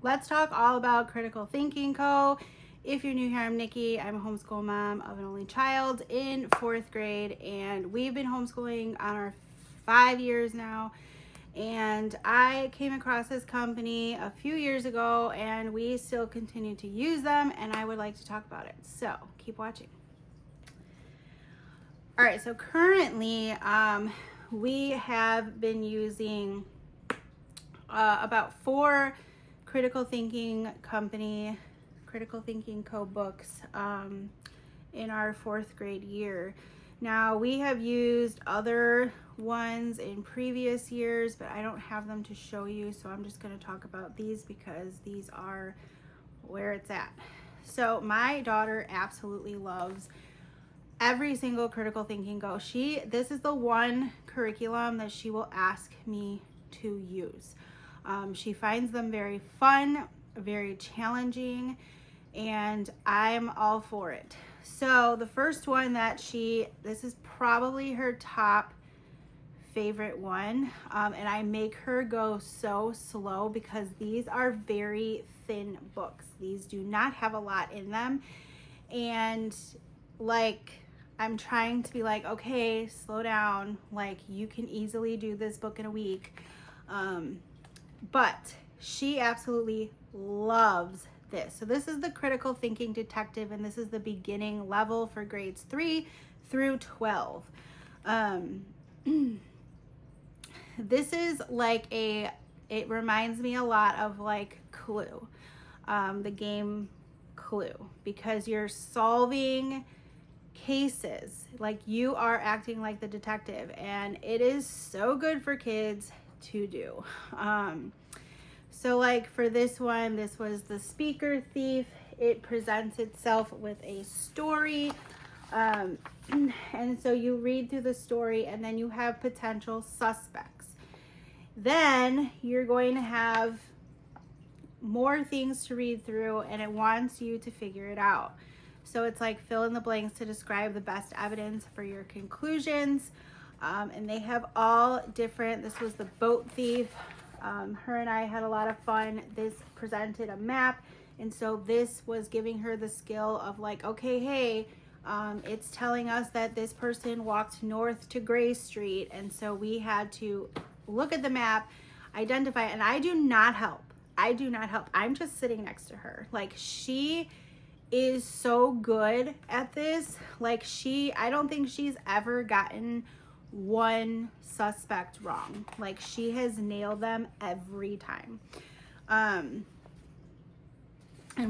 let's talk all about Critical Thinking Co. If you're new here, I'm Nikki. I'm a homeschool mom of an only child in 4th grade, and we've been homeschooling on our 5 years now. And I came across this company a few years ago, and we still continue to use them, and I would like to talk about it. So keep watching. All right, so currently we have been using about 4 Critical Thinking Co books in our 4th grade year. Now, we have used other ones in previous years, but I don't have them to show you, so I'm just going to talk about these because these are where it's at. So my daughter absolutely loves every single Critical Thinking Go. This is the one curriculum that she will ask me to use. She finds them very fun, very challenging, and I'm all for it. So the first one that this is probably her top favorite one, and I make her go so slow because these are very thin books. These do not have a lot in them, and like I'm trying to be like, okay, slow down, like you can easily do this book in a week. But she absolutely loves this. So this is the Critical Thinking Detective, and this is the beginning level for grades 3 through 12. This is like it reminds me a lot of like Clue, the game Clue, because you're solving cases, like you are acting like the detective, and it is so good for kids to do. So like for this one, this was The Speaker Thief. It presents itself with a story, and so you read through the story, and then you have potential suspects. Then you're going to have more things to read through, and it wants you to figure it out. So it's like fill in the blanks to describe the best evidence for your conclusions. And they have all different. This was The Boat Thief. Her and I had a lot of fun. This presented a map, and so this was giving her the skill of like, okay, hey, it's telling us that this person walked north to Gray Street, and so we had to look at the map, identify it, and I do not help. I'm just sitting next to her. Like, she is so good at this. Like, I don't think she's ever gotten one suspect wrong. Like, she has nailed them every time. And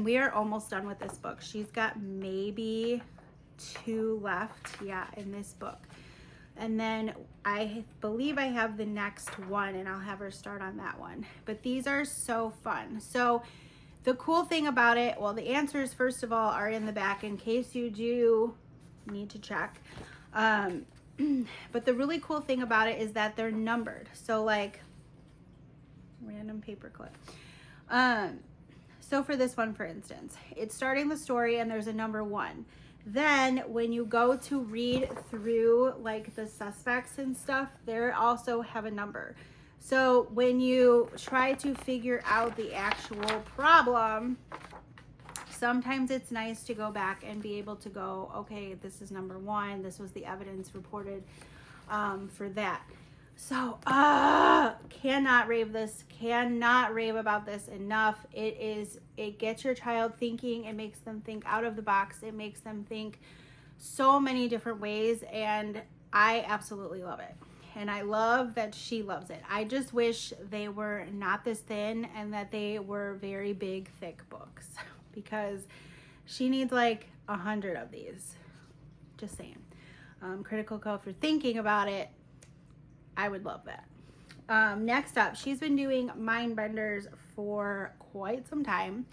we are almost done with this book. She's got maybe 2 left, in this book. And then I believe I have the next one, and I'll have her start on that one. But these are so fun. So the cool thing about it, well, the answers, first of all, are in the back in case you do need to check. But the really cool thing about it is that they're numbered. So like random paperclip. So for this one, for instance, it's starting the story and there's a number 1. Then when you go to read through like the suspects and stuff, they also have a number. So when you try to figure out the actual problem, sometimes it's nice to go back and be able to go, okay, this is number 1. This was the evidence reported for that. So, cannot rave about this enough. It gets your child thinking. It makes them think out of the box. It makes them think so many different ways, and I absolutely love it. And I love that she loves it. I just wish they were not this thin and that they were very big, thick books, because she needs like 100 of these. Just saying. Critical Co for thinking about it. I would love that. Next up, she's been doing Mind Benders for quite some time.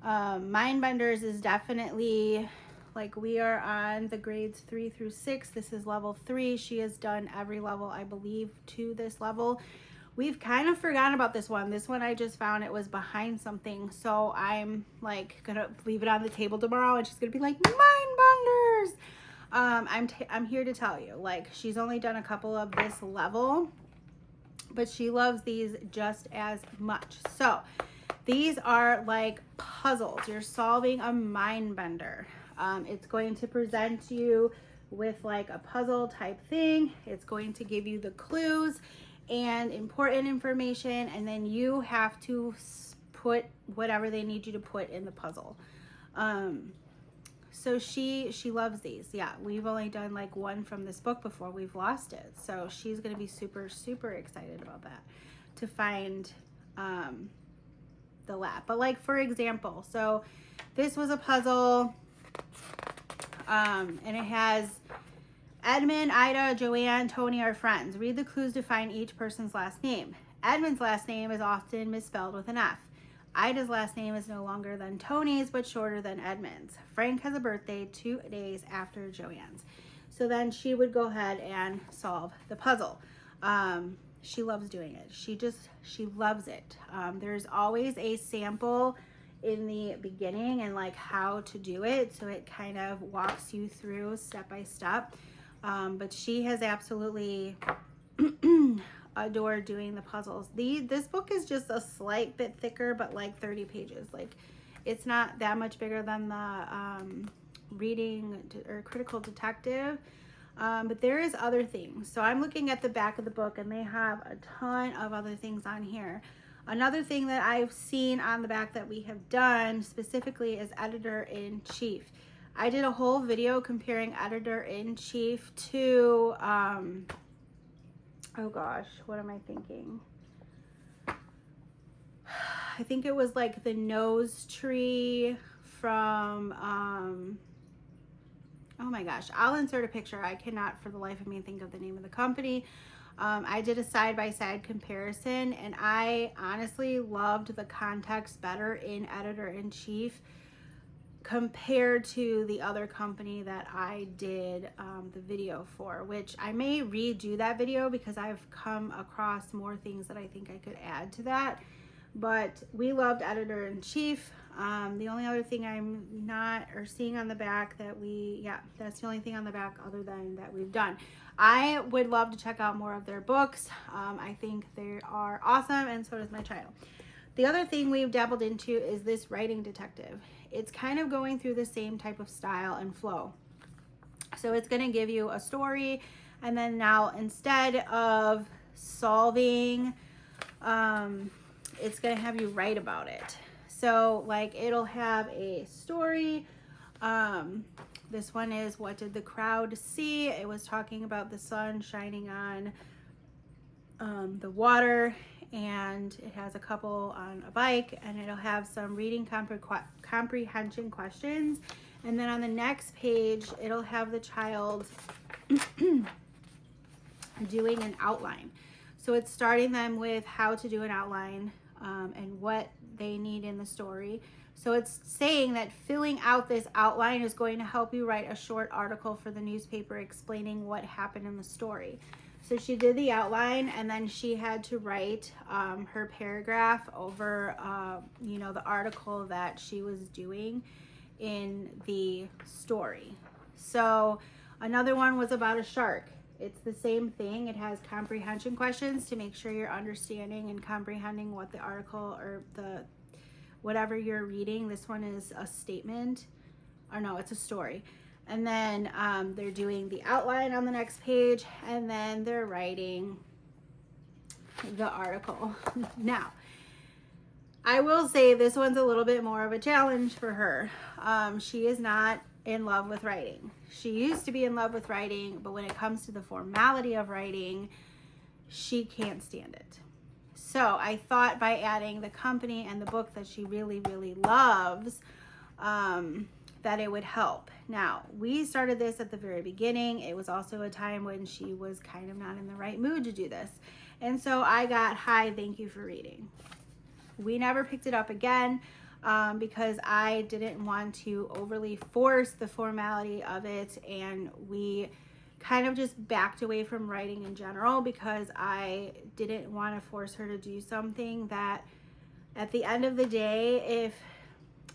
Mind Benders is definitely, like, we are on the grades 3 through 6. This is level 3. She has done every level, I believe, to this level. We've kind of forgotten about this one. This one I just found it was behind something. So I'm like gonna leave it on the table tomorrow, and she's gonna be like, Mind Benders. I'm here to tell you, like, she's only done a couple of this level, but she loves these just as much. So These are like puzzles. You're solving a mind bender. It's going to present you with like a puzzle type thing. It's going to give you the clues and important information, and then you have to put whatever they need you to put in the puzzle. So she loves these. Yeah, we've only done like one from this book before. We've lost it. So she's going to be super, super excited about that, to find the lab. But like, for example, so this was a puzzle, and it has Edmund, Ida, Joanne, Tony are friends. Read the clues to find each person's last name. Edmund's last name is often misspelled with an F. Ida's last name is no longer than Tony's, but shorter than Edmund's. Frank has a birthday 2 days after Joanne's. So then she would go ahead and solve the puzzle. She loves doing it. She loves it. There's always a sample in the beginning and like how to do it. So it kind of walks you through step by step. But she has absolutely adored doing the puzzles. This book is just a slight bit thicker, but like 30 pages. Like, it's not that much bigger than the reading or critical detective. But there is other things. So I'm looking at the back of the book, and they have a ton of other things on here. Another thing that I've seen on the back that we have done specifically is editor-in-chief. I did a whole video comparing editor-in-chief to, oh gosh, what am I thinking? I think it was like the nose tree from, oh my gosh, I'll insert a picture. I cannot for the life of me think of the name of the company. I did a side-by-side comparison, and I honestly loved the context better in editor-in-chief compared to the other company that I did the video for, which I may redo that video because I've come across more things that I think I could add to that. But we loved editor-in-chief. The only other thing I'm not or seeing on the back that that's the only thing on the back other than that we've done. I would love to check out more of their books. I think they are awesome, and so does my child. The other thing we've dabbled into is this writing detective. It's kind of going through the same type of style and flow. So it's going to give you a story, and then now instead of solving, it's going to have you write about it. So like, it'll have a story. This one is, what did the crowd see? It was talking about the sun shining on the water, and it has a couple on a bike, and it'll have some reading comprehension questions. And then on the next page, it'll have the child doing an outline. So it's starting them with how to do an outline and what they need in the story. So it's saying that filling out this outline is going to help you write a short article for the newspaper explaining what happened in the story. So she did the outline, and then she had to write her paragraph over, the article that she was doing in the story. So another one was about a shark. It's the same thing. It has comprehension questions to make sure you're understanding and comprehending what the article or whatever you're reading. This one is a statement, or no, it's a story. And then they're doing the outline on the next page, and then they're writing the article. Now, I will say this one's a little bit more of a challenge for her. She is not in love with writing. She used to be in love with writing, but when it comes to the formality of writing, she can't stand it. So I thought by adding the company and the book that she really, really loves, that it would help. Now, we started this at the very beginning. It was also a time when she was kind of not in the right mood to do this. And so I got, hi, thank you for reading. We never picked it up again because I didn't want to overly force the formality of it, and we kind of just backed away from writing in general because I didn't want to force her to do something that at the end of the day, if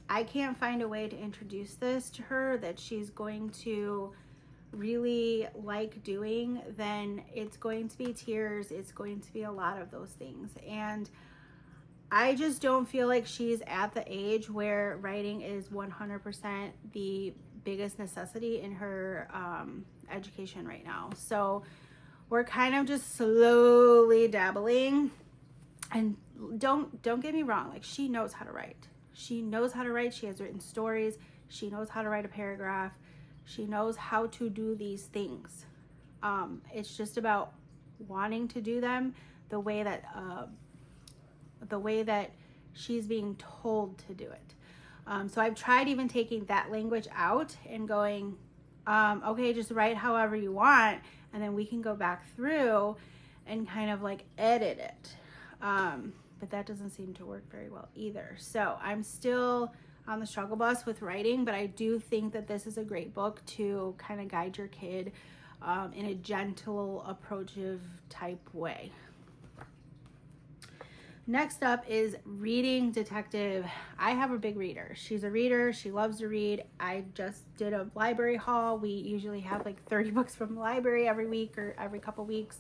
I can't find a way to introduce this to her that she's going to really like doing, then it's going to be tears. It's going to be a lot of those things. And I just don't feel like she's at the age where writing is 100% the biggest necessity in her education right now. So we're kind of just slowly dabbling. And don't get me wrong, like, she knows how to write. She knows how to write. She has written stories. She knows how to write a paragraph. She knows how to do these things. It's just about wanting to do them the way that she's being told to do it. So I've tried even taking that language out and going, okay, just write however you want, and then we can go back through and kind of like edit it. But that doesn't seem to work very well either. So I'm still on the struggle bus with writing, but I do think that this is a great book to kind of guide your kid in a gentle, approachive type way. Next up is Reading Detective. I have a big reader. She's a reader. She loves to read. I just did a library haul. We usually have like 30 books from the library every week or every couple weeks.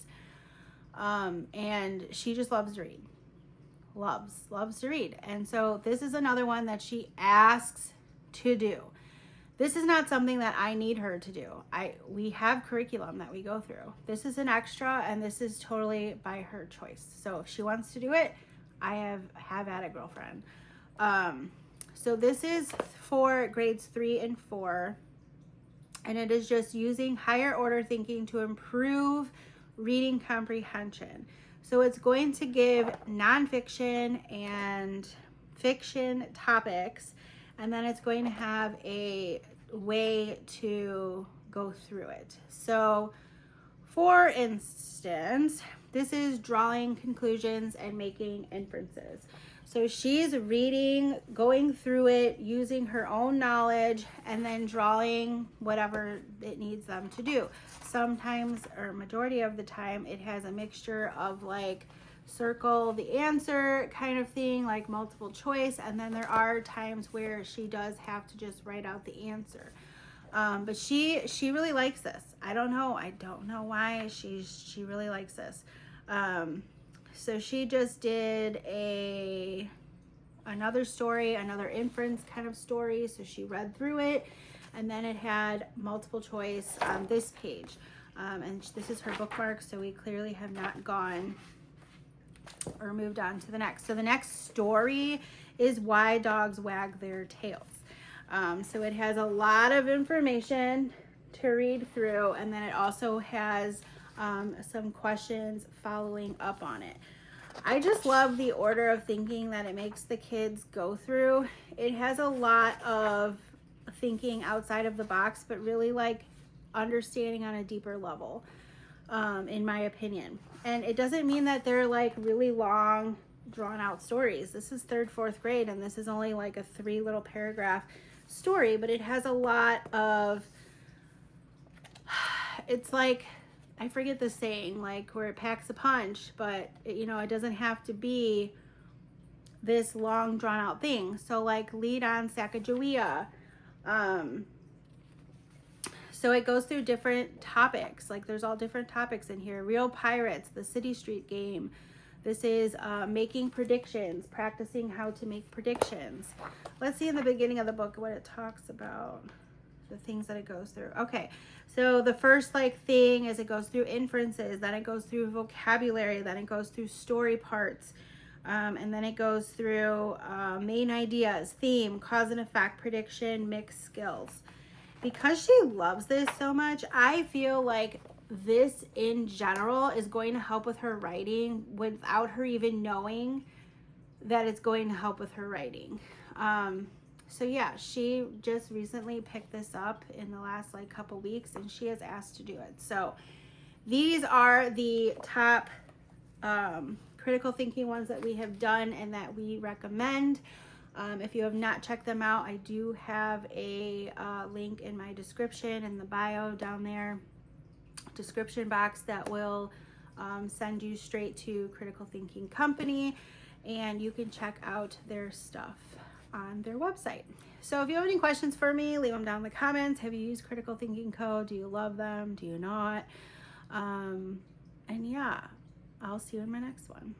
And she just loves to read. Loves to read. And so this is another one that she asks to do. This is not something that I need her to do. We have curriculum that we go through. This is an extra, and this is totally by her choice. So if she wants to do it, I have at it, girlfriend. So this is for grades 3 and 4, and it is just using higher order thinking to improve reading comprehension. So it's going to give nonfiction and fiction topics, and then it's going to have a way to go through it. So for instance, this is drawing conclusions and making inferences. So she's reading, going through it, using her own knowledge, and then drawing whatever it needs them to do. Sometimes, or majority of the time, it has a mixture of like circle the answer kind of thing, like multiple choice, and then there are times where she does have to just write out the answer. But she really likes this. I don't know why she really likes this. So she just did another story, another inference kind of story. So she read through it, and then it had multiple choice on this page. And this is her bookmark, so we clearly have not gone or moved on to the next. So the next story is Why Dogs Wag Their Tails. So it has a lot of information to read through, and then it also has some questions following up on it. I just love the order of thinking that it makes the kids go through. It has a lot of thinking outside of the box, but really like understanding on a deeper level, in my opinion. And it doesn't mean that they're like really long, drawn out stories. This is 3rd, 4th grade, and this is only like a 3 little paragraph story, but it has a lot of, it's like, I forget the saying, like where it packs a punch, but it doesn't have to be this long drawn out thing. So like lead on Sacagawea. So it goes through different topics. Like there's all different topics in here. Real Pirates, the City Street game. This is making predictions, practicing how to make predictions. Let's see in the beginning of the book what it talks about, the things that it goes through. Okay, so the first thing is it goes through inferences, then it goes through vocabulary, then it goes through story parts, and then it goes through main ideas, theme, cause and effect, prediction, mixed skills. Because she loves this so much, I feel like this in general is going to help with her writing without her even knowing that it's going to help with her writing. So yeah, she just recently picked this up in the last couple weeks, and she has asked to do it. So these are the top critical thinking ones that we have done and that we recommend. If you have not checked them out, I do have a link in my description in the bio down there, description box, that will send you straight to Critical Thinking Company, and you can check out their stuff on their website. So if you have any questions for me, leave them down in the comments. Have you used Critical Thinking Co? Do you love them? Do you not? And yeah, I'll see you in my next one.